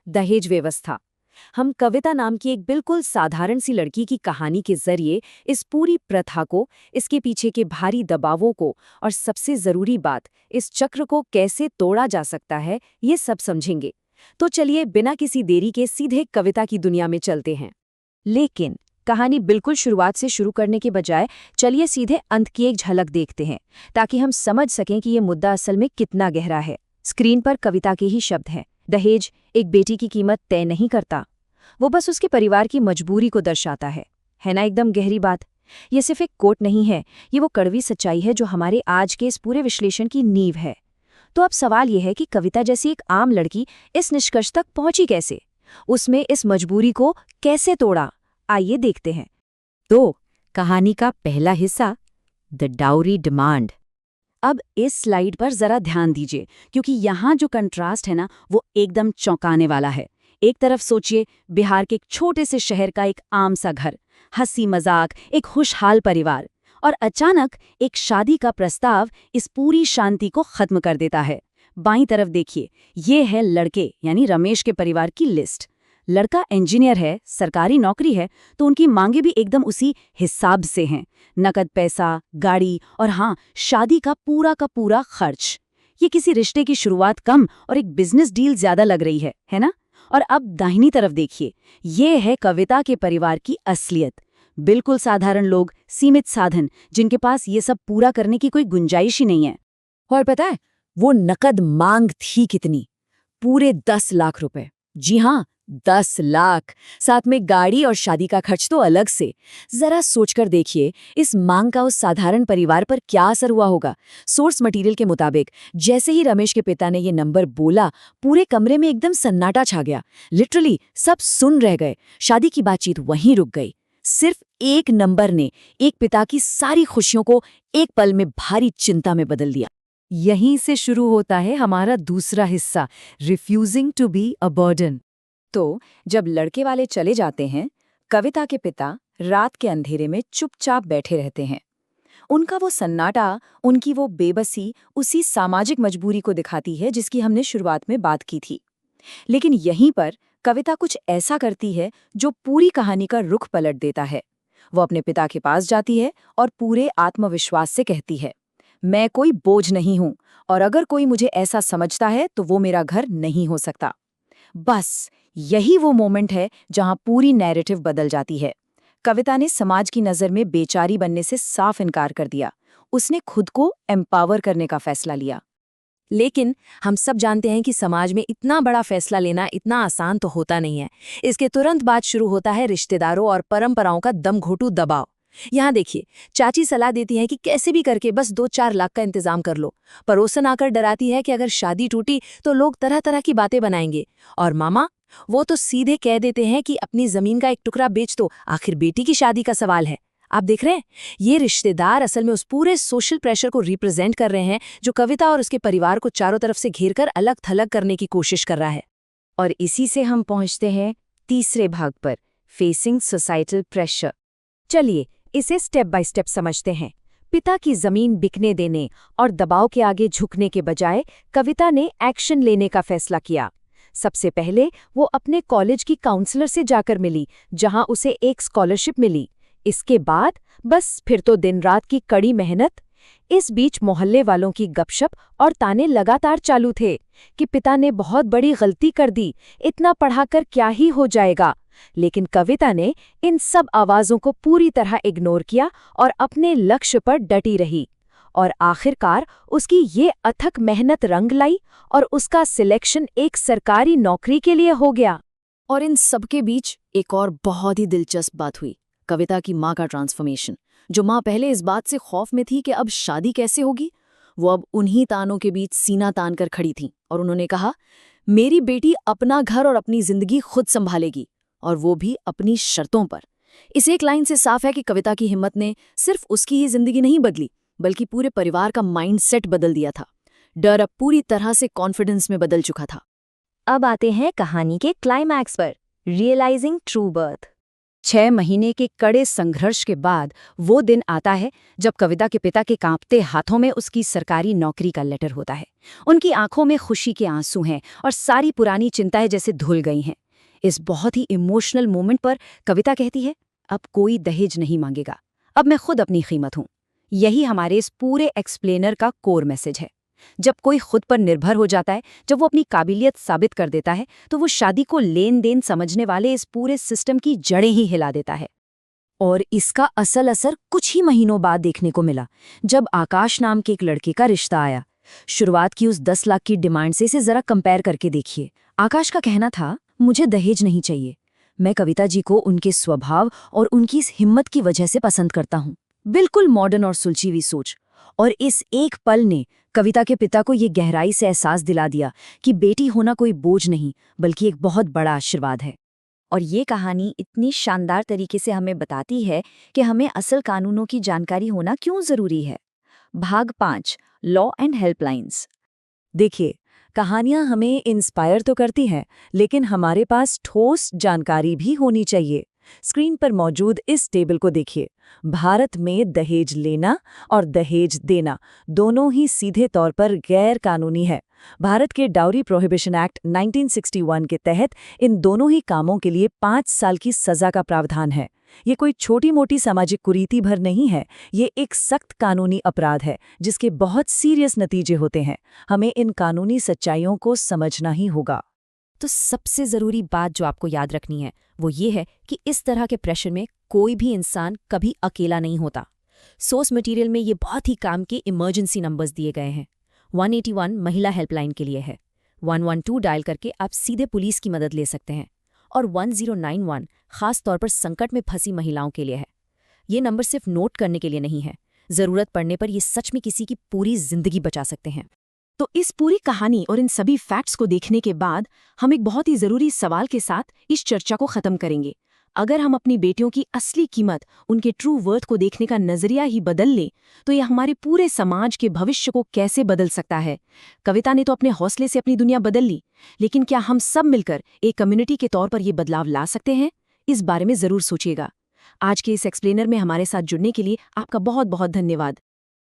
दहेज व्यवस्था। हम कविता नाम की एक बिल्कुल साधारण सी लड़की की कहानी के जरिए इस पूरी प्रथा को, इसके पीछे के भारी दबावों को और सबसे जरूरी बात, इस चक्र को कैसे तोड़ा जा सकता है, ये सब समझेंगे। तो चलिए बिना किसी देरी के सीधे कविता की दुनिया में चलते हैं। लेकिन कहानी बिल्कुल शुरुआत से शुरू करने के बजाय चलिए सीधे अंत की एक झलक देखते हैं, ताकि हम समझ सकें कि ये मुद्दा असल में कितना गहरा है। स्क्रीन पर कविता के ही शब्द हैं। दहेज एक बेटी की कीमत तय नहीं करता, वो बस उसके परिवार की मजबूरी को दर्शाता है ना एकदम गहरी बात। ये सिर्फ एक कोट नहीं है, ये वो कड़वी सच्चाई है जो हमारे आज के इस पूरे विश्लेषण की नींव है। तो अब सवाल यह है कि कविता जैसी एक आम लड़की इस निष्कर्ष तक पहुंची कैसे, उसमें इस मजबूरी को कैसे तोड़ा, आइए देखते हैं। तो कहानी का पहला हिस्सा, द डाउरी डिमांड। अब इस स्लाइड पर जरा ध्यान दीजिए, क्योंकि यहाँ जो कंट्रास्ट है ना, वो एकदम चौंकाने वाला है। एक तरफ सोचिए, बिहार के एक छोटे से शहर का एक आम सा घर, हंसी मजाक, एक खुशहाल परिवार, और अचानक एक शादी का प्रस्ताव इस पूरी शांति को खत्म कर देता है। बाईं तरफ देखिए, ये है लड़के यानी रमेश के परिवार की लिस्ट। लड़का इंजीनियर है, सरकारी नौकरी है, तो उनकी मांगे भी एकदम उसी हिसाब से हैं। नकद पैसा, गाड़ी और हाँ, शादी का पूरा खर्च। ये किसी रिश्ते की शुरुआत कम और एक बिजनेस डील ज्यादा लग रही है ना? और अब दाहिनी तरफ देखिए, ये है कविता के परिवार की असलियत। बिल्कुल साधारण लोग, सीमित साधन, जिनके पास ये सब पूरा करने की कोई गुंजाइश ही नहीं है। और पता है वो नकद मांग थी कितनी? पूरे 10 लाख रुपए। जी हाँ, 10 लाख, साथ में गाड़ी और शादी का खर्च तो अलग से। जरा सोचकर देखिए, इस मांग का उस साधारण परिवार पर क्या असर हुआ होगा। सोर्स मटेरियल के मुताबिक जैसे ही रमेश के पिता ने ये नंबर बोला, पूरे कमरे में एकदम सन्नाटा छा गया। लिटरली सब सुन रह गए। शादी की बातचीत वहीं रुक गई। सिर्फ एक नंबर ने एक पिता की सारी खुशियों को एक पल में भारी चिंता में बदल दिया। यहीं से शुरू होता है हमारा दूसरा हिस्सा, refusing to be a burden. तो जब लड़के वाले चले जाते हैं, कविता के पिता रात के अंधेरे में चुपचाप बैठे रहते हैं। उनका वो सन्नाटा, उनकी वो बेबसी उसी सामाजिक मजबूरी को दिखाती है जिसकी हमने शुरुआत में बात की थी। लेकिन यहीं पर कविता कुछ ऐसा करती है जो पूरी कहानी का रुख पलट देता है। वो अपने पिता के पास जाती है और पूरे आत्मविश्वास से कहती है, मैं कोई बोझ नहीं हूं, और अगर कोई मुझे ऐसा समझता है तो वो मेरा घर नहीं हो सकता। बस यही वो मोमेंट है जहां पूरी नैरेटिव बदल जाती है। कविता ने समाज की नज़र में बेचारी बनने से साफ इनकार कर दिया। उसने खुद को एम्पावर करने का फैसला लिया। लेकिन हम सब जानते हैं कि समाज में इतना बड़ा फैसला लेना इतना आसान तो होता नहीं है। इसके तुरंत बाद शुरू होता है रिश्तेदारों और परंपराओं का दमघोंटू दबाव। यहाँ देखिए, चाची सलाह देती है कि कैसे भी करके बस 2-4 लाख का इंतजाम कर लो। पड़ोसन आकर डराती है कि अगर शादी टूटी तो लोग तरह तरह की बातें बनाएंगे। और मामा, वो तो सीधे कह देते हैं कि अपनी जमीन का एक टुकड़ा बेच दो, आखिर बेटी की शादी का सवाल है। आप देख रहे हैं, ये रिश्तेदार असल में उस पूरे सोशल प्रेशर को रिप्रेजेंट कर रहे हैं जो कविता और उसके परिवार को चारों तरफ से घेरकर अलग थलग करने की कोशिश कर रहा है। और इसी से हम पहुंचते हैं तीसरे भाग पर, फेसिंग सोसाइटल प्रेशर। चलिए इसे स्टेप बाय स्टेप समझते हैं। पिता की जमीन बिकने देने और दबाव के आगे झुकने के बजाय कविता ने एक्शन लेने का फैसला किया। सबसे पहले वो अपने कॉलेज की काउंसलर से जाकर मिली, जहां उसे एक स्कॉलरशिप मिली। इसके बाद बस फिर तो दिन रात की कड़ी मेहनत। इस बीच मोहल्ले वालों की गपशप और ताने लगातार चालू थे कि पिता ने बहुत बड़ी गलती कर दी, इतना पढ़ाकर क्या ही हो जाएगा। लेकिन कविता ने इन सब आवाजों को पूरी तरह इग्नोर किया और अपने लक्ष्य पर डटी रही। और आखिरकार उसकी ये अथक मेहनत रंग लाई और उसका सिलेक्शन एक सरकारी नौकरी के लिए हो गया। और इन सबके बीच एक और बहुत ही दिलचस्प बात हुई, कविता की माँ का ट्रांसफॉर्मेशन। जो माँ पहले इस बात से खौफ में थी कि अब शादी कैसे होगी, वो अब उन्हीं तानों के बीच सीना तान कर खड़ी थी और उन्होंने कहा, मेरी बेटी अपना घर और अपनी जिंदगी खुद संभालेगी, और वो भी अपनी शर्तों पर। इस एक लाइन से साफ है कि कविता की हिम्मत ने सिर्फ उसकी ही जिंदगी नहीं बदली, बल्कि पूरे परिवार का माइंडसेट बदल दिया था। डर अब पूरी तरह से कॉन्फिडेंस में बदल चुका था। अब आते हैं कहानी के क्लाइमैक्स पर, रियलाइजिंग ट्रू बर्थ। 6 महीने के कड़े संघर्ष के बाद वो दिन आता है जब कविता के पिता के कांपते हाथों में उसकी सरकारी नौकरी का लेटर होता है। उनकी आंखों में खुशी के आंसू हैं और सारी पुरानी चिंताएं जैसे धुल गई हैं। इस बहुत ही इमोशनल मोमेंट पर कविता कहती है, अब कोई दहेज नहीं मांगेगा, अब मैं खुद अपनी कीमत हूं। यही हमारे इस पूरे एक्सप्लेनर का कोर मैसेज है। जब कोई खुद पर निर्भर हो जाता है, जब वो अपनी काबिलियत साबित कर देता है, तो वो शादी को लेन देन समझने वाले इस पूरे सिस्टम की जड़ें ही हिला देता है। और इसका असल असर कुछ ही महीनों बाद देखने को मिला, जब आकाश नाम के एक लड़के का रिश्ता आया। शुरुआत की उस 10 लाख की डिमांड से इसे जरा कंपेयर करके देखिए। आकाश का कहना था, मुझे दहेज नहीं चाहिए, मैं कविता जी को उनके स्वभाव और उनकी इस हिम्मत की वजह से पसंद करता हूँ। बिल्कुल मॉडर्न और सुलझी हुई सोच। और इस एक पल ने कविता के पिता को ये गहराई से एहसास दिला दिया कि बेटी होना कोई बोझ नहीं, बल्कि एक बहुत बड़ा आशीर्वाद है। और ये कहानी इतनी शानदार तरीके से हमें बताती है कि हमें असल कानूनों की जानकारी होना क्यों जरूरी है। भाग 5, लॉ एंड हेल्पलाइंस। देखिए, कहानियां हमें इंस्पायर तो करती हैं, लेकिन हमारे पास ठोस जानकारी भी होनी चाहिए। स्क्रीन पर मौजूद इस टेबल को देखिए। भारत में दहेज लेना और दहेज देना दोनों ही सीधे तौर पर गैर कानूनी है। भारत के डाउरी प्रोहिबिशन एक्ट 1961 के तहत इन दोनों ही कामों के लिए 5 साल की सजा का प्रावधान है। ये कोई छोटी मोटी सामाजिक कुरीति भर नहीं है, ये एक सख्त कानूनी अपराध है जिसके बहुत सीरियस नतीजे होते हैं। हमें इन कानूनी सच्चाइयों को समझना ही होगा। तो सबसे ज़रूरी बात जो आपको याद रखनी है वो ये है कि इस तरह के प्रेशर में कोई भी इंसान कभी अकेला नहीं होता। सोर्स मटेरियल में ये बहुत ही काम के इमरजेंसी नंबर्स दिए गए हैं। 181 महिला हेल्पलाइन के लिए है। 112 डायल करके आप सीधे पुलिस की मदद ले सकते हैं। और 1091 खास तौर पर संकट में फंसी महिलाओं के लिए है। ये नंबर सिर्फ नोट करने के लिए नहीं है, ज़रूरत पड़ने पर ये सच में किसी की पूरी जिंदगी बचा सकते हैं। तो इस पूरी कहानी और इन सभी फैक्ट्स को देखने के बाद हम एक बहुत ही ज़रूरी सवाल के साथ इस चर्चा को ख़त्म करेंगे। अगर हम अपनी बेटियों की असली कीमत, उनके ट्रू वर्थ को देखने का नज़रिया ही बदल लें, तो ये हमारे पूरे समाज के भविष्य को कैसे बदल सकता है। कविता ने तो अपने हौसले से अपनी दुनिया बदल ली, लेकिन क्या हम सब मिलकर एक कम्युनिटी के तौर पर ये बदलाव ला सकते हैं? इस बारे में ज़रूर सोचिएगा। आज के इस एक्सप्लेनर में हमारे साथ जुड़ने के लिए आपका बहुत बहुत धन्यवाद।